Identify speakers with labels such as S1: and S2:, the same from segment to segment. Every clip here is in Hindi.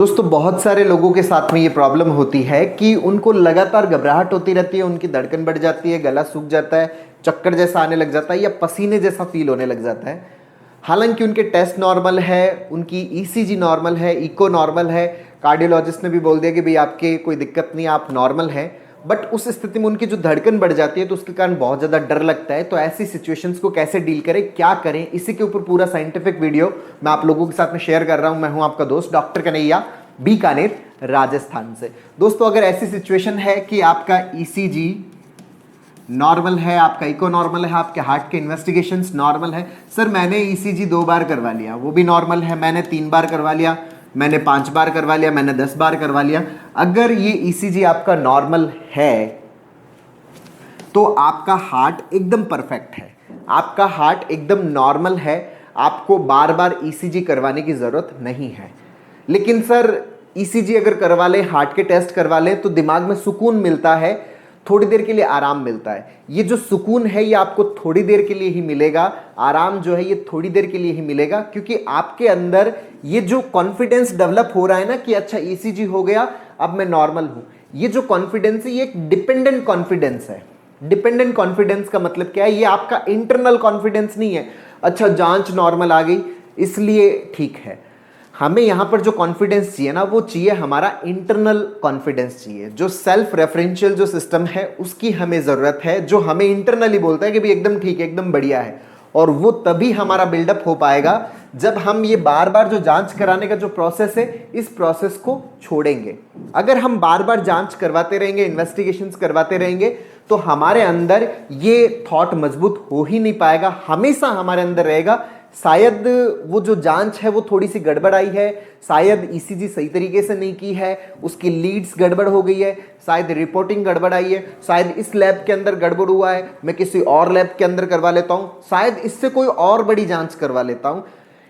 S1: दोस्तों बहुत सारे लोगों के साथ में ये प्रॉब्लम होती है कि उनको लगातार घबराहट होती रहती है, उनकी धड़कन बढ़ जाती है, गला सूख जाता है, चक्कर जैसा आने लग जाता है या पसीने जैसा फील होने लग जाता है। हालांकि उनके टेस्ट नॉर्मल है, उनकी ईसीजी नॉर्मल है, इको नॉर्मल है, कार्डियोलॉजिस्ट ने भी बोल दिया कि भाई आपके कोई दिक्कत नहीं, आप नॉर्मल हैं। बट उस स्थिति में उनकी जो धड़कन बढ़ जाती है तो उसके कारण बहुत ज़्यादा डर लगता है। तो ऐसी सिचुएशंस को कैसे डील करें, क्या करें, इसी के ऊपर पूरा साइंटिफिक वीडियो मैं आप लोगों के साथ में शेयर कर रहा हूं। मैं हूं आपका दोस्त डॉक्टर कन्हैया, बीकानेर, राजस्थान से। दोस्तों अगर ऐसी सिचुएशन है कि आपका ईसीजी नॉर्मल है, आपका इको नॉर्मल है, आपके हार्ट के इन्वेस्टिगेशंस नॉर्मल है, सर मैंने ईसीजी 2 बार करवा लिया वो भी नॉर्मल है, मैंने 3 बार करवा लिया, मैंने 5 बार करवा लिया, मैंने 10 बार करवा लिया। अगर ये ईसीजी आपका नॉर्मल है तो आपका हार्ट एकदम परफेक्ट है, आपका हार्ट एकदम नॉर्मल है, आपको बार बार ईसीजी करवाने की जरूरत नहीं है। लेकिन सर ईसीजी अगर करवा ले, हार्ट के टेस्ट करवा ले तो दिमाग में सुकून मिलता है, थोड़ी देर के लिए आराम मिलता है। ये जो सुकून है ये आपको थोड़ी देर के लिए ही मिलेगा, आराम जो है ये थोड़ी देर के लिए ही मिलेगा, क्योंकि आपके अंदर ये जो कॉन्फिडेंस डेवलप हो रहा है ना कि अच्छा ईसीजी हो गया अब मैं नॉर्मल हूं, ये जो कॉन्फिडेंस है ये एक डिपेंडेंट कॉन्फिडेंस है। डिपेंडेंट कॉन्फिडेंस का मतलब क्या है? ये आपका इंटरनल कॉन्फिडेंस नहीं है, अच्छा जांच नॉर्मल आ गई इसलिए ठीक है। हमें यहां पर जो कॉन्फिडेंस चाहिए ना वो चाहिए हमारा इंटरनल कॉन्फिडेंस चाहिए, जो सेल्फ रेफरेंशियल जो सिस्टम है उसकी हमें जरूरत है, जो हमें इंटरनली बोलता है कि भाई एकदम ठीक है, एकदम बढ़िया है। और वो तभी हमारा बिल्डअप हो पाएगा जब हम ये बार बार जो जांच कराने का जो प्रोसेस है इस प्रोसेस को छोड़ेंगे। अगर हम बार बार जांच करवाते रहेंगे, इन्वेस्टिगेशंस करवाते रहेंगे तो हमारे अंदर ये थॉट मजबूत हो ही नहीं पाएगा। हमेशा हमारे अंदर रहेगा शायद वो जो जांच है वो थोड़ी सी गड़बड़ आई है, शायद ईसीजी सही तरीके से नहीं की है, उसकी लीड्स गड़बड़ हो गई है, शायद रिपोर्टिंग गड़बड़ आई है, शायद इस लैब के अंदर गड़बड़ हुआ है, मैं किसी और लैब के अंदर करवा लेता हूं, शायद इससे कोई और बड़ी जांच करवा लेता हूं,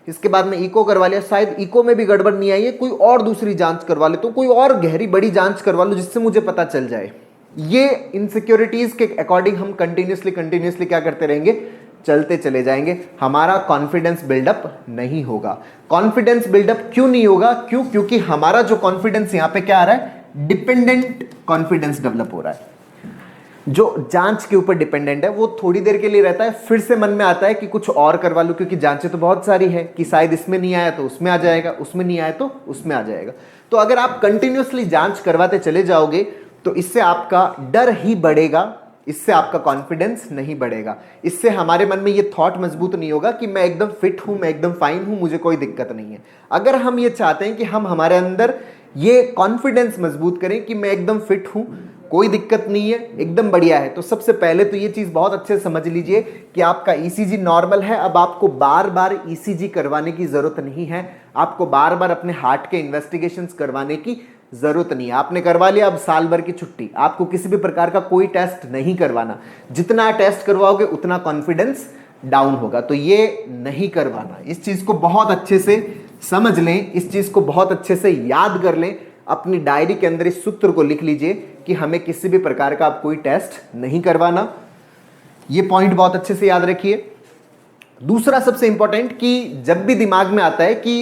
S1: इसके बाद में इको करवा लिया, शायद इको में भी गड़बड़ नहीं आई है, कोई और दूसरी जांच करवा लेता हूं, कोई और गहरी बड़ी जांच करवा लो जिससे मुझे पता चल जाए। ये इनसिक्योरिटीज के अकॉर्डिंग हम कंटिन्यूसली क्या करते रहेंगे, चलते चले जाएंगे, हमारा कॉन्फिडेंस बिल्डअप नहीं होगा। कॉन्फिडेंस बिल्डअप क्यों नहीं होगा? क्योंकि हमारा जो कॉन्फिडेंस यहां पे क्या आ रहा है, डिपेंडेंट कॉन्फिडेंस डेवलप हो रहा है, जो जांच के ऊपर डिपेंडेंट है। वो थोड़ी देर के लिए रहता है, फिर से मन में आता है कि कुछ और करवा लूं, क्योंकि जांचें तो बहुत सारी है कि शायद इसमें नहीं आया तो उसमें आ जाएगा, उसमें नहीं आया तो उसमें आ जाएगा। तो अगर आप कंटिन्यूसली जांच करवाते चले जाओगे तो इससे आपका डर ही बढ़ेगा, इससे आपका कॉन्फिडेंस नहीं बढ़ेगा, इससे हमारे मन में ये थॉट मजबूत नहीं होगा कि मैं एकदम फिट हूं, मैं एकदम फाइन हूं, मुझे कोई दिक्कत नहीं है। अगर हम ये चाहते हैं कि हम हमारे अंदर ये कॉन्फिडेंस मजबूत करें कि मैं एकदम फिट हूं, कोई दिक्कत नहीं है, एकदम बढ़िया है, तो सबसे पहले तो ये चीज बहुत अच्छे से समझ लीजिए कि आपका ईसीजी नॉर्मल है। अब आपको बार बार ईसीजी करवाने की जरूरत नहीं है, आपको बार बार अपने हार्ट के इन्वेस्टिगेशंस करवाने की जरूरत नहीं है। आपने करवा लिया, अब साल भर की छुट्टी, आपको किसी भी प्रकार का कोई टेस्ट नहीं करवाना। जितना टेस्ट करवाओगे उतना कॉन्फिडेंस डाउन होगा, तो ये नहीं करवाना। इस चीज को बहुत अच्छे से समझ लें, इस चीज को बहुत अच्छे से याद कर लें, अपनी डायरी के अंदर इस सूत्र को लिख लीजिए कि हमें किसी भी प्रकार का अब कोई टेस्ट नहीं करवाना। ये पॉइंट बहुत अच्छे से याद रखिए। दूसरा सबसे इंपॉर्टेंट कि जब भी दिमाग में आता है कि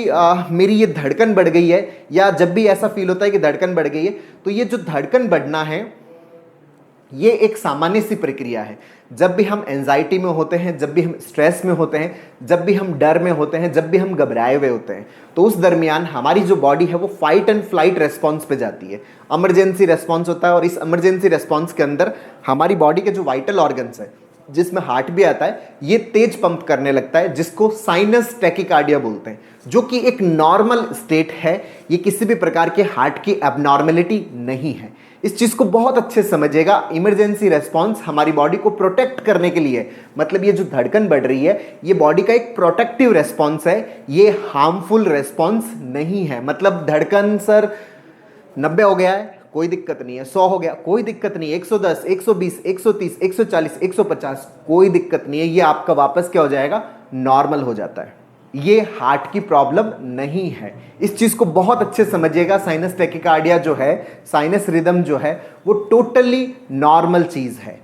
S1: मेरी ये धड़कन बढ़ गई है, या जब भी ऐसा फील होता है कि धड़कन बढ़ गई है, तो ये जो धड़कन बढ़ना है ये एक सामान्य सी प्रक्रिया है। जब भी हम एंजाइटी में होते हैं, जब भी हम स्ट्रेस में होते हैं, जब भी हम डर में होते हैं, जब भी हम घबराए हुए होते हैं, तो उस दरमियान हमारी जो बॉडी है वो फाइट एंड फ्लाइट रेस्पॉन्स पे जाती है, इमरजेंसी रेस्पॉन्स होता है। और इस इमरजेंसी रेस्पॉन्स के अंदर हमारी बॉडी के जो वाइटल ऑर्गन्स है, जिसमें हार्ट भी आता है, ये तेज पंप करने लगता है, जिसको साइनस टैकिकार्डिया बोलते हैं, जो कि एक नॉर्मल स्टेट है। ये किसी भी प्रकार के हार्ट की एबनॉर्मेलिटी नहीं है। इस चीज को बहुत अच्छे से समझिएगा। इमरजेंसी रेस्पॉन्स हमारी बॉडी को प्रोटेक्ट करने के लिए, मतलब ये जो धड़कन बढ़ रही है ये बॉडी का एक प्रोटेक्टिव रेस्पॉन्स है, ये हार्मफुल रेस्पॉन्स नहीं है। मतलब धड़कन सर 90 हो गया है, कोई दिक्कत नहीं है, 100 हो गया, कोई दिक्कत नहीं है, 110, 120, 130, 140, 150, कोई दिक्कत नहीं है, ये आपका वापस क्या हो जाएगा, नॉर्मल हो जाता है। ये हार्ट की प्रॉब्लम नहीं है। इस चीज को बहुत अच्छे से समझिएगा। साइनस टैकिकार्डिया जो है, साइनस रिदम जो है, वो टोटली नॉर्मल चीज है।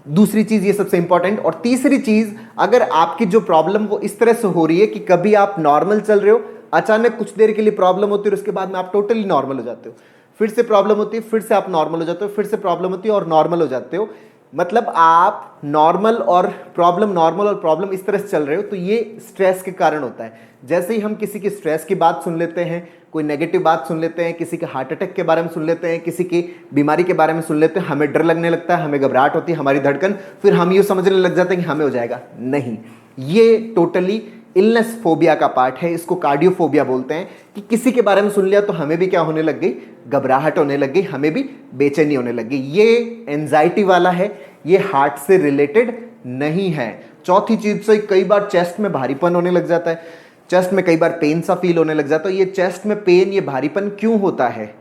S1: दूसरी चीज ये सबसे इंपॉर्टेंट। और तीसरी चीज, अगर आपकी जो प्रॉब्लम वो इस तरह से हो रही है कि कभी आप नॉर्मल चल रहे हो, अचानक कुछ देर के लिए प्रॉब्लम होती है और उसके बाद में आप टोटली नॉर्मल हो जाते हो, फिर से प्रॉब्लम होती है, फिर से आप नॉर्मल हो जाते हो, फिर से प्रॉब्लम होती है और नॉर्मल हो जाते हो। मतलब आप नॉर्मल और प्रॉब्लम इस तरह से चल रहे हो, तो ये स्ट्रेस के कारण होता है। जैसे ही हम किसी की स्ट्रेस की बात सुन लेते हैं, कोई नेगेटिव बात सुन लेते हैं, किसी के हार्ट अटैक के बारे में सुन लेते हैं, किसी की बीमारी के बारे में सुन लेते हैं, हमें डर लगने लगता है, हमें घबराहट होती है, हमारी धड़कन, फिर हम ये समझने लग जाते हैं कि हमें हो जाएगा। नहीं, ये टोटली इलनेस फोबिया का पार्ट है। इसको कार्डियोफोबिया बोलते हैं कि किसी के बारे में सुन लिया तो हमें भी क्या होने लग गई, घबराहट होने लग गई, हमें भी बेचैनी होने लग गई। ये एंजाइटी वाला है, ये हार्ट से रिलेटेड नहीं है। चौथी चीज से कई बार चेस्ट में भारीपन होने लग जाता है, चेस्ट में कई बार पेन सा फील होने लग जाता है। ये चेस्ट में पेन, ये भारीपन क्यों होता है?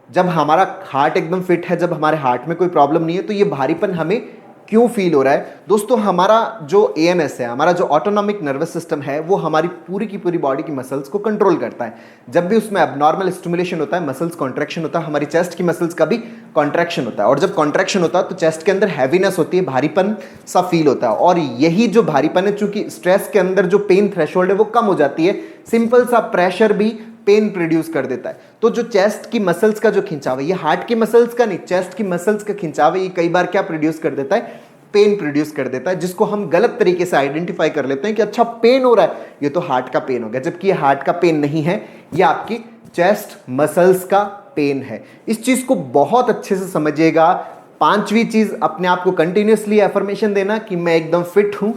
S1: जब हमारा हार्ट एकदम फिट है, जब हमारे हार्ट में कोई प्रॉब्लम नहीं है, तो ये भारीपन हमें क्यों फील हो रहा है? दोस्तों, हमारा जो एएनएस है, हमारा जो ऑटोनॉमिक नर्वस सिस्टम है, वो हमारी पूरी की पूरी बॉडी की मसल्स को कंट्रोल करता है। जब भी उसमें एबनॉर्मल स्टिमुलेशन होता है, मसल्स कॉन्ट्रैक्शन होता है, हमारी चेस्ट की मसल्स का भी कॉन्ट्रैक्शन होता है। और जब कॉन्ट्रैक्शन होता है तो चेस्ट के अंदर हैवीनेस होती है, भारीपन सा फील होता है। और यही जो भारीपन है, चूंकि स्ट्रेस के अंदर जो पेन थ्रेशोल्ड है वो कम हो जाती है, सिंपल सा प्रेशर भी पेन प्रोड्यूस कर देता है। तो जो चेस्ट की मसल्स का जो खिंचाव है, ये हार्ट की मसल्स का नहीं, चेस्ट की मसल्स का खिंचाव है, ये कई बार क्या प्रोड्यूस कर देता है, पेन प्रोड्यूस कर देता है, जिसको हम गलत तरीके से आइडेंटिफाई कर लेते हैं कि अच्छा पेन हो रहा है, ये तो हार्ट का पेन हो गया, जबकि ये हार्ट का पेन नहीं है, ये आपकी चेस्ट मसल्स का पेन है। इस चीज को बहुत अच्छे से समझिएगा। पांचवी चीज, अपने आप को कंटिन्यूअसली एफर्मेशन देना कि मैं एकदम फिट हूं,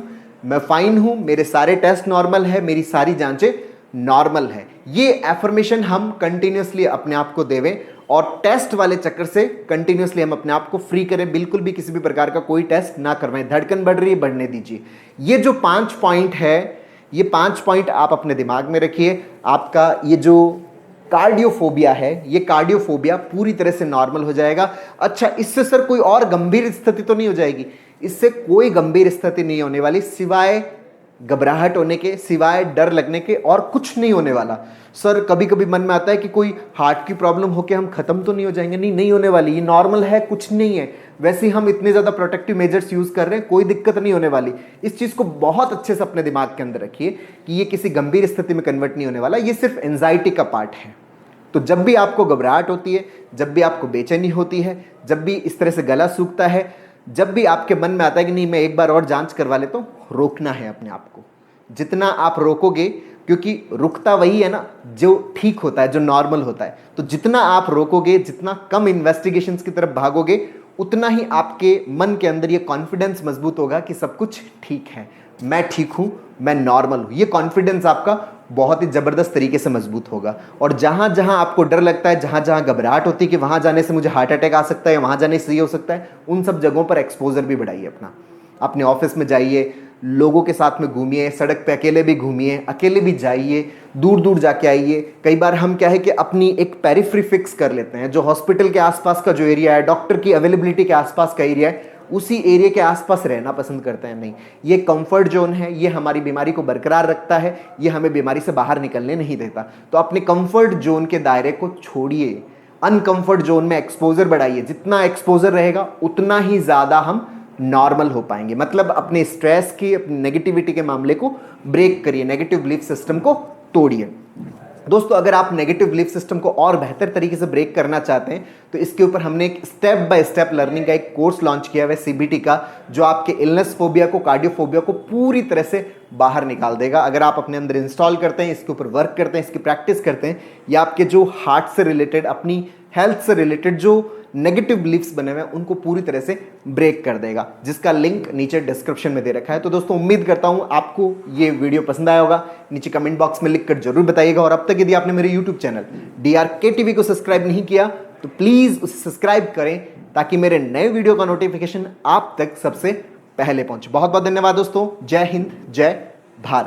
S1: मैं फाइन हूं, मेरे सारे टेस्ट नॉर्मल है, मेरी सारी जांचें नॉर्मल है। ये एफर्मेशन हम कंटिन्यूअसली अपने आप को देवें और टेस्ट वाले चक्कर से कंटिन्यूअसली हम अपने आप को फ्री करें। बिल्कुल भी किसी भी प्रकार का कोई टेस्ट ना करवाएं। धड़कन बढ़ रही है, बढ़ने दीजिए। ये जो 5 पॉइंट है, ये 5 पॉइंट आप अपने दिमाग में रखिए। आपका ये जो कार्डियोफोबिया है, ये कार्डियोफोबिया पूरी तरह से नॉर्मल हो जाएगा। अच्छा, इससे सर कोई और गंभीर स्थिति तो नहीं हो जाएगी? इससे कोई गंभीर स्थिति नहीं होने वाली, सिवाय घबराहट होने के, सिवाय डर लगने के, और कुछ नहीं होने वाला। सर कभी कभी मन में आता है कि कोई हार्ट की प्रॉब्लम होके हम खत्म तो नहीं हो जाएंगे? नहीं, नहीं होने वाली, ये नॉर्मल है, कुछ नहीं है। वैसे ही हम इतने ज्यादा प्रोटेक्टिव मेजर्स यूज कर रहे हैं, कोई दिक्कत नहीं होने वाली। इस चीज को बहुत अच्छे से अपने दिमाग के अंदर रखिए कि ये किसी गंभीर स्थिति में कन्वर्ट नहीं होने वाला, ये सिर्फ एंजाइटी का पार्ट है। तो जब भी आपको घबराहट होती है, जब भी आपको बेचैनी होती है, जब भी इस तरह से गला सूखता है, जब भी आपके मन में आता है कि नहीं मैं एक बार और जांच करवा लेता हूं, रोकना है अपने आप को। जितना आप रोकोगे, क्योंकि रुकता वही है ना जो ठीक होता है, जो नॉर्मल होता है, तो जितना आप रोकोगे, जितना कम इन्वेस्टिगेशंस की तरफ भागोगे, उतना ही आपके मन के अंदर ये कॉन्फिडेंस मजबूत होगा कि सब कुछ ठीक है, मैं ठीक हूं, मैं नॉर्मल हूं। ये कॉन्फिडेंस आपका बहुत ही जबरदस्त तरीके से मजबूत होगा। और जहां जहां आपको डर लगता है, जहां जहां घबराहट होती है कि वहां जाने से मुझे हार्ट अटैक आ सकता है, वहां जाने से ये हो सकता है, उन सब जगहों पर एक्सपोजर भी बढ़ाइए अपना। अपने ऑफिस में जाइए, लोगों के साथ में घूमिए, सड़क पे अकेले भी घूमिए, अकेले भी जाइए, दूर दूर जाके आइए। कई बार हम क्या है कि अपनी एक पेरिफेरी फिक्स कर लेते हैं, जो हॉस्पिटल के आसपास का जो एरिया है, डॉक्टर की अवेलेबिलिटी के आसपास का एरिया है, उसी एरिया के आसपास रहना पसंद करते हैं। नहीं, ये कंफर्ट जोन है, ये हमारी बीमारी को बरकरार रखता है, ये हमें बीमारी से बाहर निकलने नहीं देता। तो अपने कंफर्ट जोन के दायरे को छोड़िए, अनकंफर्ट जोन में एक्सपोजर बढ़ाइए। जितना एक्सपोजर रहेगा उतना ही ज्यादा हम नॉर्मल हो पाएंगे। मतलब अपने स्ट्रेस की, अपनी नेगेटिविटी के मामले को ब्रेक करिए, नेगेटिव बिलीफ सिस्टम को तोड़िए। दोस्तों, अगर आप नेगेटिव बिलीफ सिस्टम को और बेहतर तरीके से ब्रेक करना चाहते हैं तो इसके ऊपर हमने एक स्टेप बाय स्टेप लर्निंग का एक कोर्स लॉन्च किया है सीबीटी का, जो आपके इलनेस फोबिया को, कार्डियोफोबिया को पूरी तरह से बाहर निकाल देगा। अगर आप अपने अंदर इंस्टॉल करते हैं, इसके ऊपर वर्क करते हैं, इसकी प्रैक्टिस करते हैं, या आपके जो हार्ट से रिलेटेड, अपनी हेल्थ से रिलेटेड जो नेगेटिव बिलीफ्स बने हुए हैं, उनको पूरी तरह से ब्रेक कर देगा, जिसका लिंक नीचे डिस्क्रिप्शन में दे रखा है। तो दोस्तों, उम्मीद करता हूं आपको ये वीडियो पसंद आया होगा। नीचे कमेंट बॉक्स में लिखकर जरूर बताइएगा। और अब तक यदि आपने मेरे यूट्यूब चैनल DRK TV को सब्सक्राइब नहीं किया तो प्लीज उसे सब्सक्राइब करें, ताकि मेरे नए वीडियो का नोटिफिकेशन आप तक सबसे पहले पहुंचे। बहुत बहुत धन्यवाद दोस्तों। जय हिंद, जय भारत।